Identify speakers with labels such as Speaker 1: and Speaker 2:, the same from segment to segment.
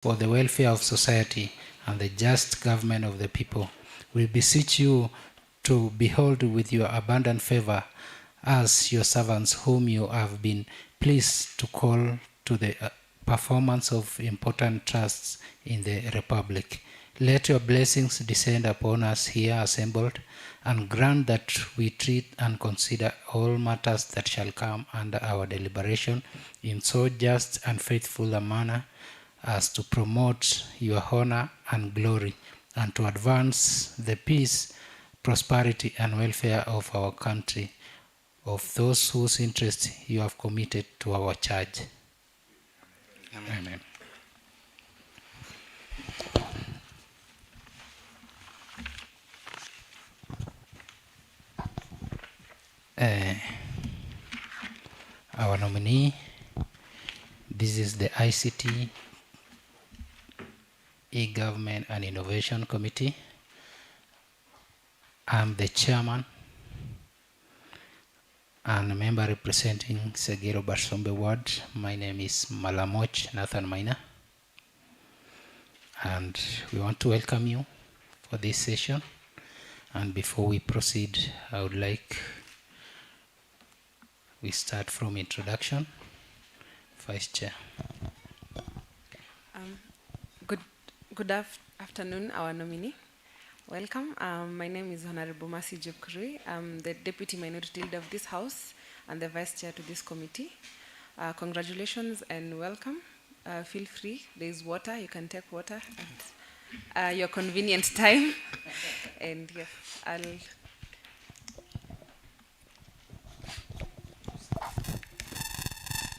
Speaker 1: for the welfare of society and the just government of the people. We beseech you to behold with your abundant favor us, your servants, whom you have been pleased to call to the performance of important trusts in the Republic. Let your blessings descend upon us here assembled, and grant that we treat and consider all matters that shall come under our deliberation in so just and faithful a manner as to promote your honor and glory, and to advance the peace, prosperity, and welfare of our country, of those whose interests you have committed to our charge. Amen. Amen. Our nominee, this is the ICT, E-Government and Innovation Committee. I'm the chairman and a member representing Segero Barsombe Ward. My name is Malamoch Nathan Maina, and we want to welcome you for this session. And before we proceed, I would like we start from introduction. Vice Chair.
Speaker 2: Good afternoon, our nominee. Welcome. My name is Honorable Mercy Jepkurui. I'm the Deputy Minority Leader of this House and the Vice Chair to this committee. Congratulations and welcome. Feel free. There is water. You can take water at your convenient time. And yes,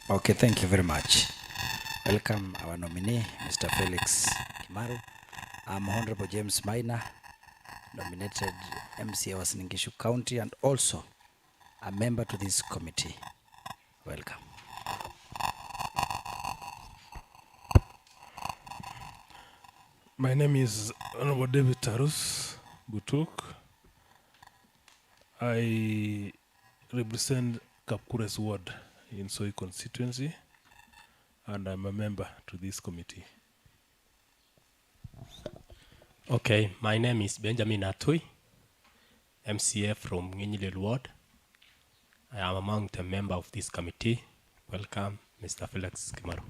Speaker 3: Okay, thank you very much. Welcome our nominee, Mr. Felix Kimaru. I'm Honorable James Maina, nominated MC of Uasin Gishu County and also a member to this committee. Welcome.
Speaker 4: My name is Honorable David Tarus Butuk. I represent Kapkures Ward in Soi constituency, and I'm a member to this committee.
Speaker 5: Okay, my name is Benjamin Atui, MCA from Nginyilil Ward. I am among the member of this committee. Welcome, Mr. Felix Kimaru.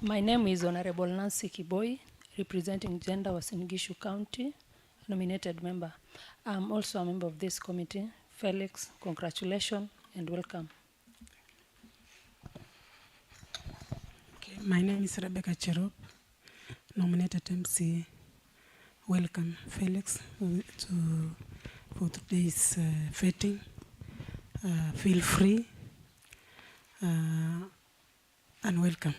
Speaker 6: My name is Honorable Nancy Kiboi, representing Gender Uasin Gishu County, nominated member. I'm also a member of this committee. Felix, congratulations and welcome.
Speaker 7: Okay, my name is Rebecca Cherop, nominated MC. Welcome, Felix, for today's fitting. Feel free and welcome.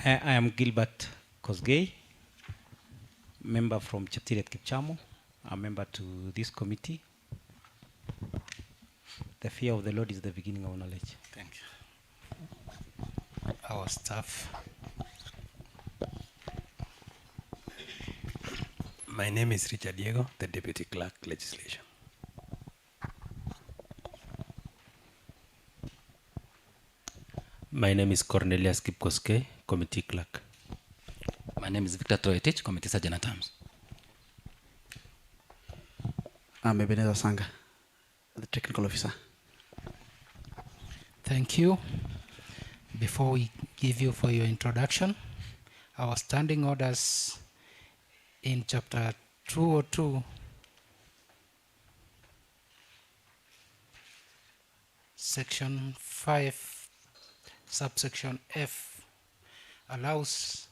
Speaker 8: I am Gilbert Kosgei, member from Cheptiret Kipchamo, a member to this committee. The fear of the Lord is the beginning of knowledge.
Speaker 1: Thank you. Our staff.
Speaker 9: My name is Richard Diego, the Deputy Clerk, Legislation.
Speaker 10: My name is Cornelius Kipkoske, Committee Clerk.
Speaker 11: My name is Victor Toetich, Committee Sergeant at Arms.
Speaker 12: I'm Ebenezer Sanga, the Technical Officer.
Speaker 1: Thank you. Before we give you for your introduction, our standing orders in chapter 202, section 5, subsection F, allows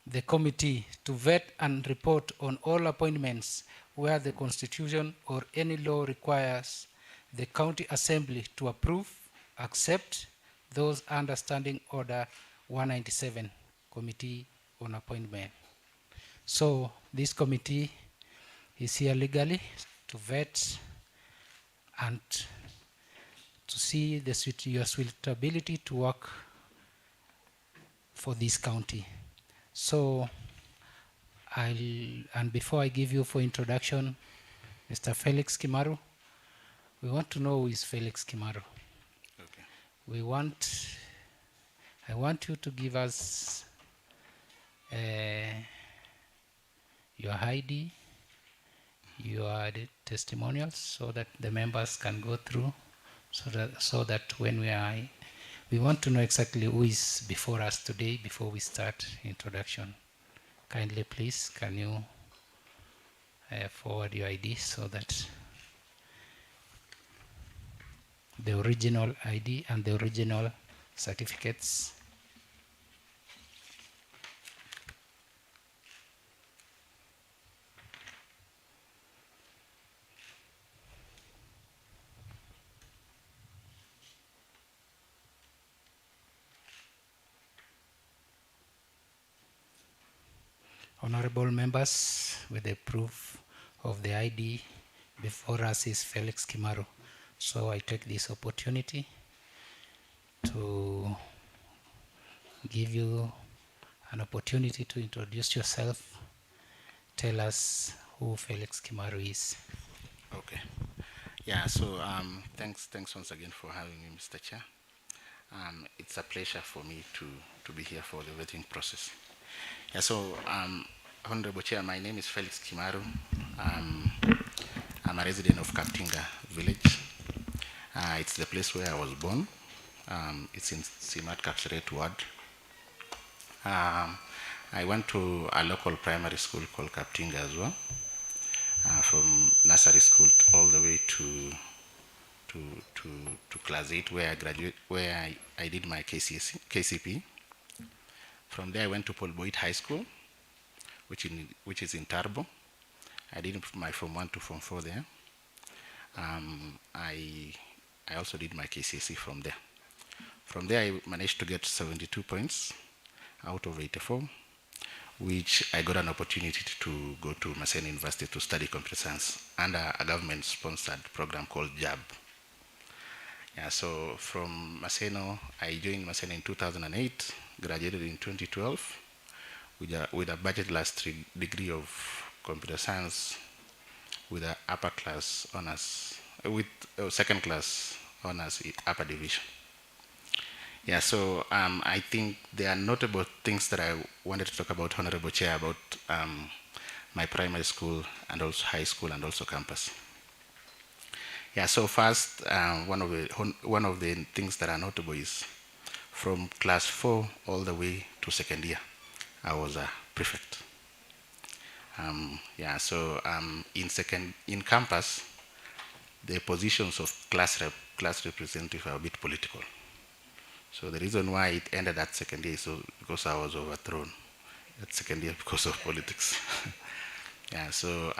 Speaker 1: the committee to vet and report on all appointments where the Constitution or any law requires the County Assembly to approve, accept those under Standing Order 197, Committee on Appointment. So this committee is here legally to vet and to see your suitability to work for this county. So and before I give you for introduction, Mr. Felix Kimaru. We want to know who is Felix Kimaru.
Speaker 13: Okay.
Speaker 1: I want you to give us your ID, your testimonials, so that the members can go through, so that when we want to know exactly who is before us today before we start introduction. Kindly, please, can you forward your ID so that the original ID and the original certificates. Honorable members, with the proof of the ID before us is Felix Kimaru. So I take this opportunity to give you an opportunity to introduce yourself. Tell us who Felix Kimaru is.
Speaker 13: Okay. Yeah, so thanks once again for having me, Mr. Chair. It's a pleasure for me to be here for the vetting process. Yeah, so Honorable Chair, my name is Felix Kimaru. I'm a resident of Kaptinga village. It's the place where I was born. It's in Simat Kapseret ward. I went to a local primary school called Kaptinga as well, from nursery school all the way to class 8, where I graduated, where I did my KCP. From there, I went to Paul Boyd High School, which is in Tarbo. I did my Form 1 to Form 4 there. I also did my KCSE from there. From there, I managed to get 72 points out of 84, which I got an opportunity to go to Maseno University to study computer science under a government-sponsored program called JAB. Yeah, so from Maseno, I joined Maseno in 2008, graduated in 2012 with a bachelor's degree of computer science with an upper class honors, with second class honors upper division. Yeah, so I think there are notable things that I wanted to talk about, Honorable Chair, about my primary school and also high school and also campus. Yeah, so first, one of the things that are notable is from class 4 all the way to second year, I was a prefect. Yeah, so in campus, the positions of class representative are a bit political. So the reason why it ended at second year is because I was overthrown at second year because of politics. Yeah, so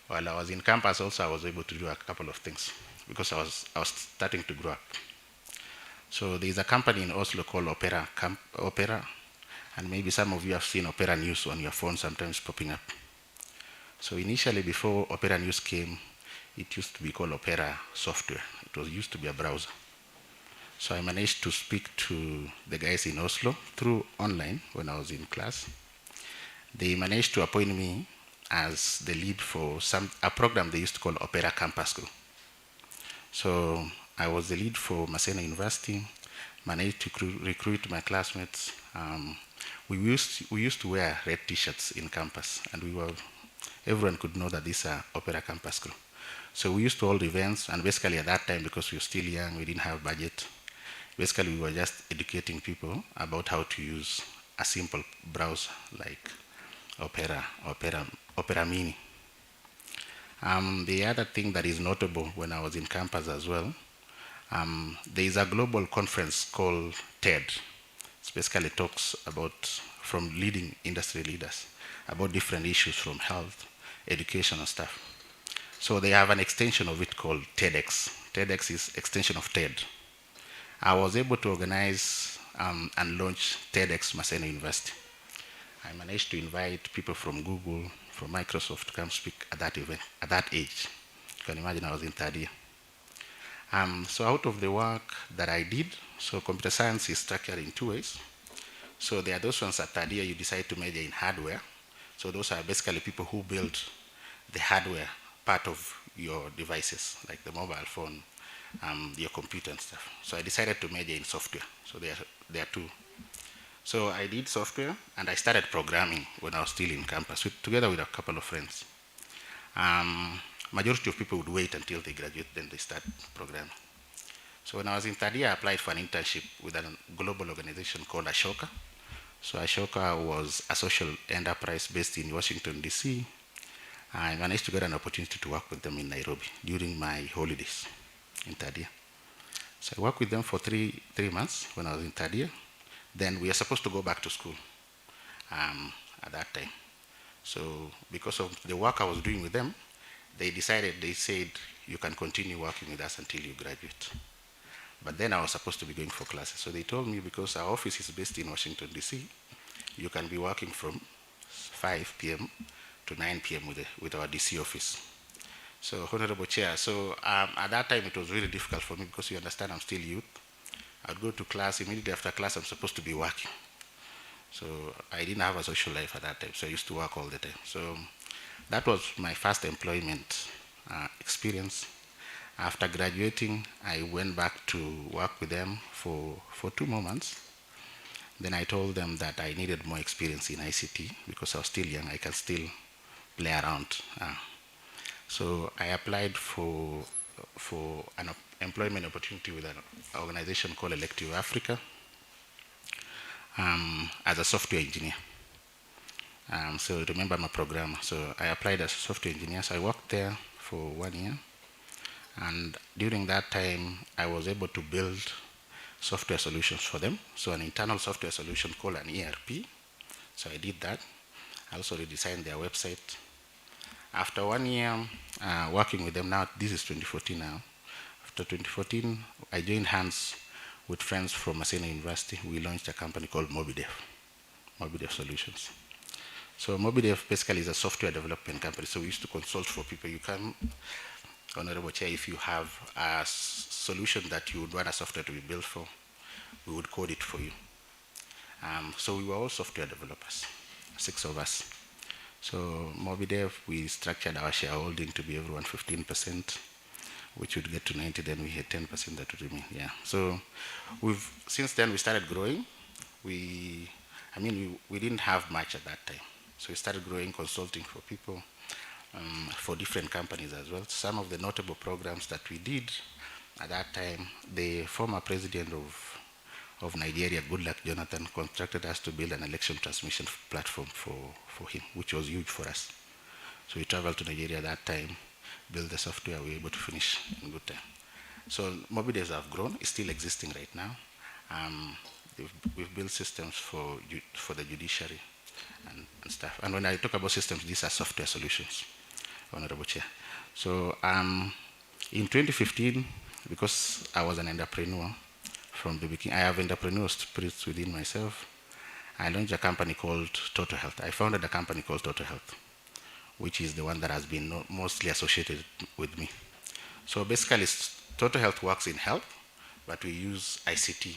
Speaker 13: while I was in campus also, I was able to do a couple of things because I was starting to grow up. So there's a company in Oslo called Opera, and maybe some of you have seen Opera News on your phone sometimes popping up. So initially, before Opera News came, it used to be called Opera Software. It used to be a browser. So I managed to speak to the guys in Oslo through online when I was in class. They managed to appoint me as the lead for a program they used to call Opera Campus Group. So I was the lead for Maseno University, managed to recruit my classmates. We used to wear red t-shirts in campus, and everyone could know that these are Opera Campus Group. So we used to hold events, and basically at that time, because we were still young, we didn't have budget. Basically, we were just educating people about how to use a simple browser like Opera Mini. The other thing that is notable when I was in campus as well, there is a global conference called TED. It basically talks about, from leading industry leaders, about different issues from health, education and stuff. So they have an extension of it called TEDx. TEDx is extension of TED. I was able to organize and launch TEDx Maseno University. I managed to invite people from Google, from Microsoft to come speak at that event, at that age. You can imagine I was in third year. So out of the work that I did, so computer science is structured in two ways. So there are those ones at third year you decide to major in hardware. So those are basically people who build the hardware part of your devices, like the mobile phone, your computer and stuff. So I decided to major in software. So there are two. So I did software, and I started programming when I was still in campus, together with a couple of friends. Majority of people would wait until they graduate, then they start programming. So when I was in third year, I applied for an internship with a global organization called Ashoka. So Ashoka was a social enterprise based in Washington, D.C. I managed to get an opportunity to work with them in Nairobi during my holidays in third year. So I worked with them for three months when I was in third year. Then we are supposed to go back to school at that time. So because of the work I was doing with them, they said, you can continue working with us until you graduate. But then I was supposed to be going for classes. So they told me, because our office is based in Washington, D.C., you can be working from 5 p.m. to 9 p.m. with our DC office. So, Honorable Chair, so at that time it was really difficult for me, because you understand I'm still youth. I'd go to class, immediately after class I'm supposed to be working. So I didn't have a social life at that time, so I used to work all the time. So that was my first employment experience. After graduating, I went back to work with them for 2 more months. Then I told them that I needed more experience in ICT, because I was still young, I can still play around. So I applied for an employment opportunity with an organization called Elective Africa as a software engineer. So remember, I'm a programmer. So I applied as a software engineer. So I worked there for 1 year. And during that time, I was able to build software solutions for them. So an internal software solution called an ERP. So I did that. I also redesigned their website. After 1 year working with them, now this is 2014 now. After 2014, I joined hands with friends from Maseno University. We launched a company called Mobidev Solutions. So Mobidev basically is a software development company. So we used to consult for people. You can, Honorable Chair, if you have a solution that you would want a software to be built for, we would code it for you. So we were all software developers, 6 of us. So Mobidev, we structured our shareholding to be everyone 15%, which would get to 90, then we had 10% that would remain. Yeah. So since then we started growing. We didn't have much at that time. So we started growing, consulting for people, for different companies as well. Some of the notable programs that we did at that time, the former president of Nigeria, Goodluck Jonathan, contracted us to build an election transmission platform for him, which was huge for us. So we traveled to Nigeria at that time, built the software, we were able to finish in good time. So Mobidev have grown, it's still existing right now. We've built systems for the judiciary and stuff. And when I talk about systems, these are software solutions, Honorable Chair. So in 2015, because I was an entrepreneur from the beginning, I have entrepreneurial spirits within myself, I launched a company called Total Health. I founded a company called Total Health, which is the one that has been mostly associated with me. So basically, Total Health works in health, but we use ICT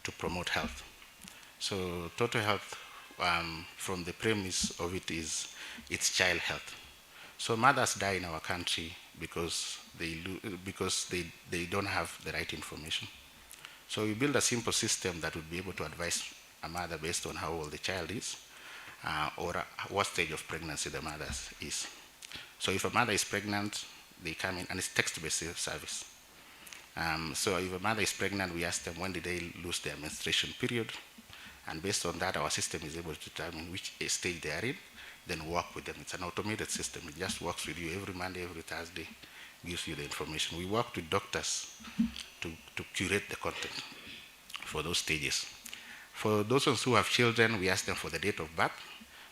Speaker 13: to promote health. So Total Health, from the premise of it, is it's child health. So mothers die in our country because they don't have the right information. So we build a simple system that would be able to advise a mother based on how old the child is, or what stage of pregnancy the mother is. So if a mother is pregnant, they come in, and it's text-based service. So if a mother is pregnant, we ask them when did they lose their menstruation period, and based on that, our system is able to determine which stage they are in, then work with them. It's an automated system. It just works with you every Monday, every Thursday, gives you the information. We work with doctors to curate the content for those stages. For those ones who have children, we ask them for the date of birth.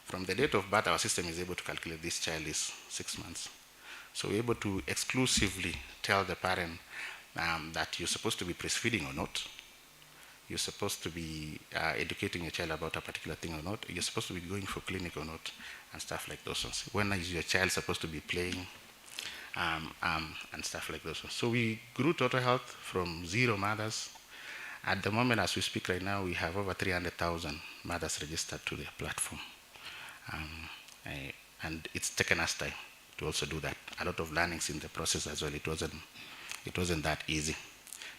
Speaker 13: From the date of birth, our system is able to calculate this child is 6 months. So we're able to exclusively tell the parent that you're supposed to be breastfeeding or not. You're supposed to be educating your child about a particular thing or not. You're supposed to be going for clinic or not, and stuff like those ones. When is your child supposed to be playing, and stuff like those ones. So we grew Total Health from 0 mothers. At the moment, as we speak right now, we have over 300,000 mothers registered to the platform. And it's taken us time also do that. A lot of learnings in the process as well. It wasn't that easy.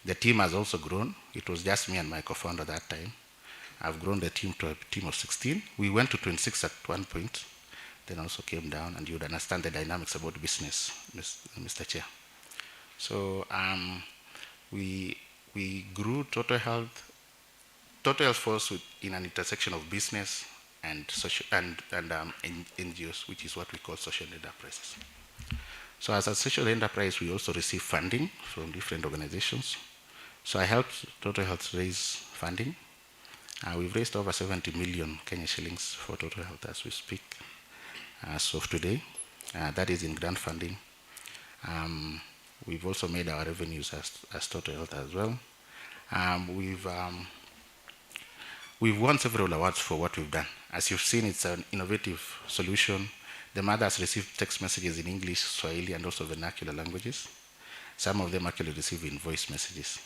Speaker 13: The team has also grown. It was just me and my co-founder that time. I've grown the team to a team of 16. We went to 26 at one point, then also came down, and you'd understand the dynamics about business, Mr. Chair. So we grew Total Health Force in an intersection of business and social and NGOs, which is what we call social enterprises. So as a social enterprise, we also receive funding from different organizations. So I helped Total Health raise funding. We've raised over 70 million Kenya shillings for Total Health as we speak, as of today. That is in grant funding. We've also made our revenues as Total Health as well. We've won several awards for what we've done. As you've seen, it's an innovative solution. The mothers receive text messages in English, Swahili, and also vernacular languages. Some of them actually receive in voice messages.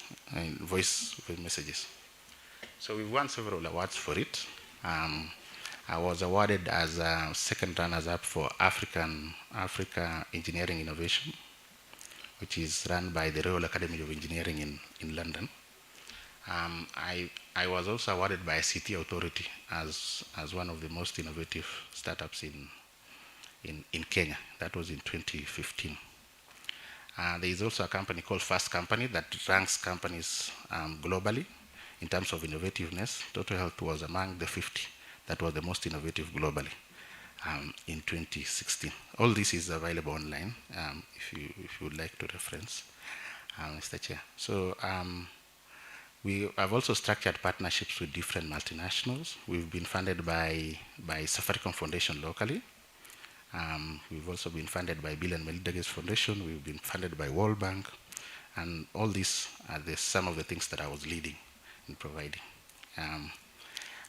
Speaker 13: So we've won several awards for it. I was awarded as a second runners-up for Africa Engineering Innovation, which is run by the Royal Academy of Engineering in London. I was also awarded by ICT Authority as one of the most innovative startups in Kenya. That was in 2015. There is also a company called Fast Company that ranks companies globally in terms of innovativeness. Total Health was among the 50 that was the most innovative globally in 2016. All this is available online if you would like to reference, Mr. Chair. So we have also structured partnerships with different multinationals. We've been funded by Safaricom Foundation locally. We've also been funded by Bill and Melinda Gates Foundation. We've been funded by World Bank. And all these are some of the things that I was leading in providing.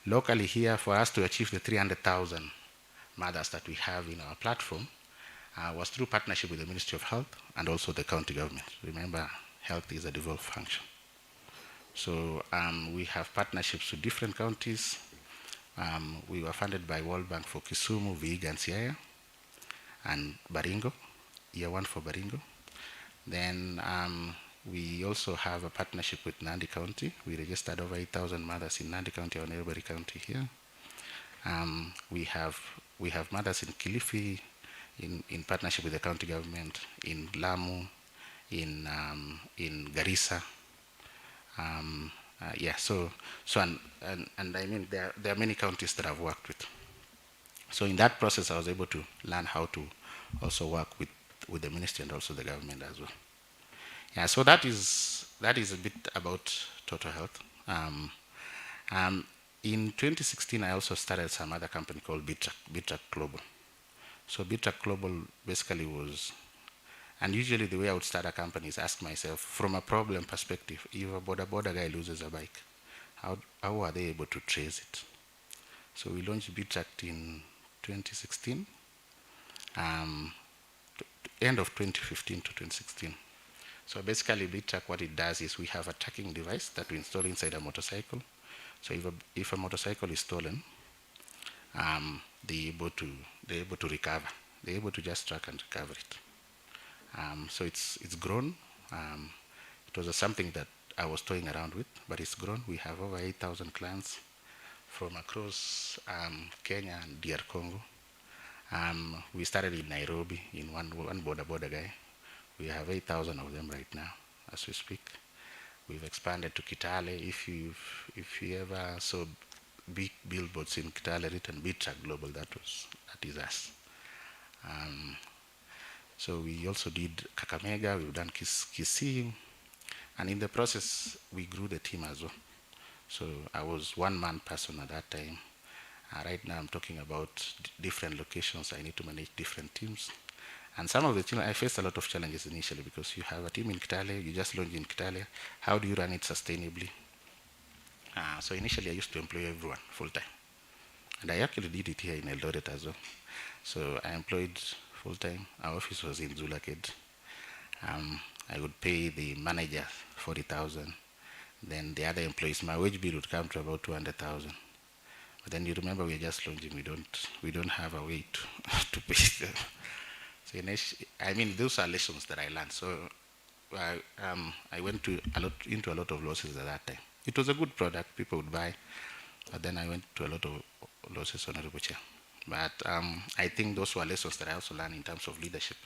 Speaker 13: Locally here, for us to achieve the 300,000 mothers that we have in our platform, was through partnership with the Ministry of Health and also the county government. Remember, health is a devolved function. So we have partnerships with different counties. We were funded by World Bank for Kisumu, Vihiga, and Siaya, and Baringo, year one for Baringo. Then we also have a partnership with Nandi County. We registered over 8,000 mothers in Nandi County or Nairobi County here. We have mothers in Kilifi, in partnership with the county government, in Lamu, in Garissa. And I mean, there are many counties that I've worked with. So in that process, I was able to learn how to also work with the ministry and also the government as well. Yeah, so that is a bit about Total Health. In 2016, I also started some other company called Bitrak Global. So Bitrak Global basically was, and usually the way I would start a company is ask myself, from a problem perspective, if a border guy loses a bike, how are they able to trace it? So we launched Bitrak in 2016, end of 2015 to 2016. So basically Bitrak, what it does is we have a tracking device that we install inside a motorcycle. So if a motorcycle is stolen, they're able to recover. They're able to just track and recover it. So it's grown. It was something that I was toying around with, but it's grown. We have over 8,000 clients from across Kenya and DR Congo. We started in Nairobi in one border guy. We have 8,000 of them right now as we speak. We've expanded to Kitale. If you ever saw big billboards in Kitale written Bitrak Global, that is us. So we also did Kakamega, we've done Kisii, and in the process, we grew the team as well. So I was one-man person at that time. Right now, I'm talking about different locations. I need to manage different teams. And some of the children, I faced a lot of challenges initially because you have a team in Kitale, you just launched in Kitale. How do you run it sustainably? So initially, I used to employ everyone full-time. And I actually did it here in Eldoret as well. So I employed full-time. Our office was in Zulaked. I would pay the manager 40,000. Then the other employees, my wage bill would come to about 200,000. But then you remember we're just launching. We don't have a way to pay them. So I mean, those are lessons that I learned. So I went into a lot of losses at that time. It was a good product, people would buy, but then I went to a lot of losses, Honorable Chair. But I think those were lessons that I also learned in terms of leadership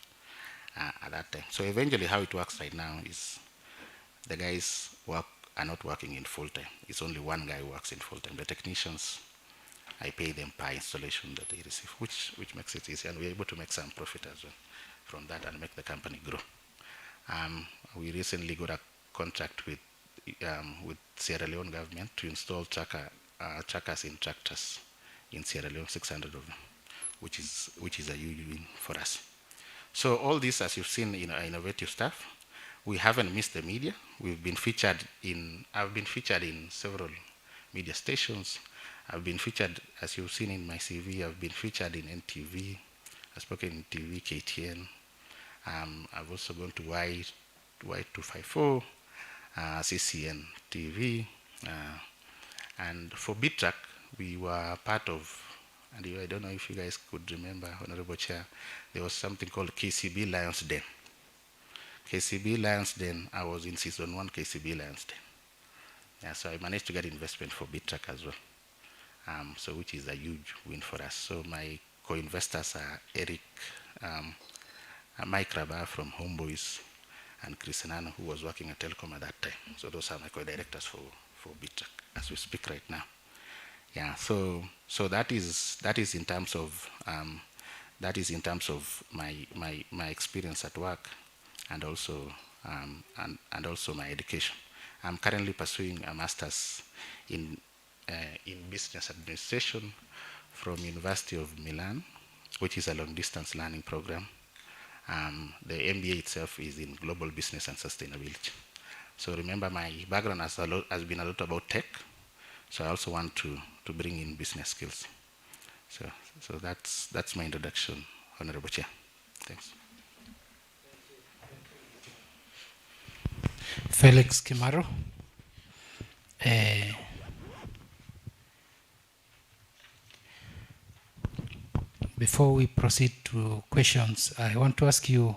Speaker 13: at that time. So eventually how it works right now is the guys are not working in full time. It's only one guy who works in full time. The technicians, I pay them per installation that they receive, which makes it easy, and we're able to make some profit as well from that and make the company grow. We recently got a contract with Sierra Leone government to install trackers in tractors in Sierra Leone, 600 of them, which is a huge win for us. So all this, as you've seen, innovative stuff. We haven't missed the media. I've been featured in several media stations. I've been featured, as you've seen in my CV, I've been featured in NTV. I've spoken in TV, KTN. I've also gone to Y254, CCN TV. And for BitTrack, we were part of, and I don't know if you guys could remember, Honorable Chair, there was something called KCB Lions Den. KCB Lions Den, I was in season 1 KCB Lions Den. Yeah, so I managed to get investment for BitTrack as well. So which is a huge win for us. So my co-investors are Eric, Mike Rabar from Homeboys, and Chris Enano, who was working at Telecom at that time. So those are my co-directors for BitTrack as we speak right now. Yeah, so that is in terms of my experience at work, and also my education. I'm currently pursuing a master's in business administration from University of Milan, which is a long-distance learning program. The MBA itself is in global business and sustainability. So remember, my background has been a lot about tech, so I also want to bring in business skills. So that's my introduction, Honorable Chair. Thanks.
Speaker 1: Felix Kimaru. Before we proceed to questions, I want to ask you,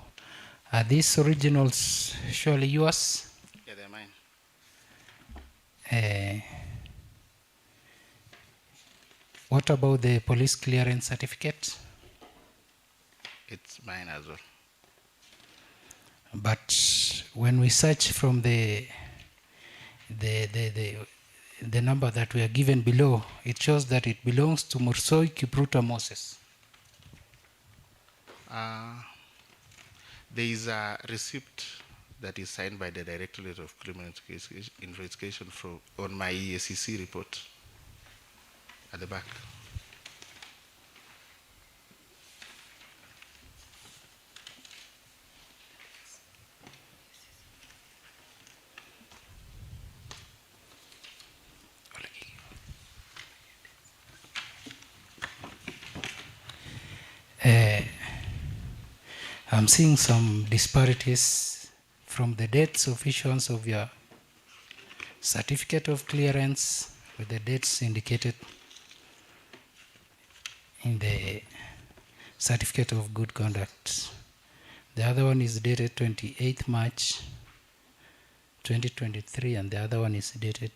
Speaker 1: are these originals surely yours?
Speaker 13: Yeah, they're mine.
Speaker 1: What about the police clearance certificate?
Speaker 13: It's mine as well.
Speaker 1: But when we search from the number that we are given below, it shows that it belongs to Mursoi Kipruta Moses.
Speaker 13: There is a receipt that is signed by the Directorate of Criminal Investigation on my EACC report at the back.
Speaker 1: I'm seeing some disparities from the dates of issuance of your certificate of clearance with the dates indicated in the certificate of good conduct. The other one is dated 28th March 2023, and the other one is dated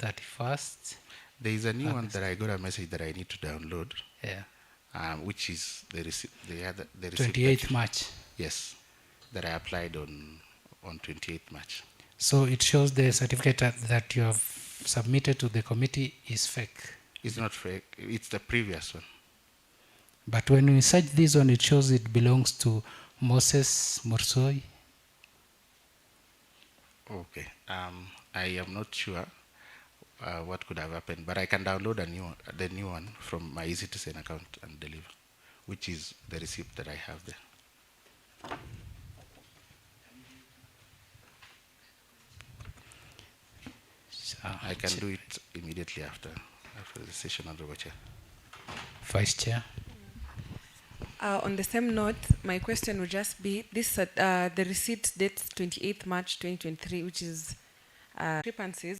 Speaker 1: 31st.
Speaker 13: There is a new one that I got a message that I need to download.
Speaker 1: Yeah.
Speaker 13: Which is the receipt. The
Speaker 1: 28th March.
Speaker 13: Yes, that I applied on 28th March.
Speaker 1: So it shows the certificate that you have submitted to the committee is fake.
Speaker 13: It's not fake. It's the previous one.
Speaker 1: But when we search this one, it shows it belongs to Moses Mursoi.
Speaker 13: Okay. I am not sure what could have happened, but I can download the new one from my eCitizen account and deliver, which is the receipt that I have there. So I can do it immediately after the session, Honorable Chair.
Speaker 1: Vice Chair.
Speaker 2: On the same note, my question would just be this: the receipt dates 28th March 2023, which is discrepancies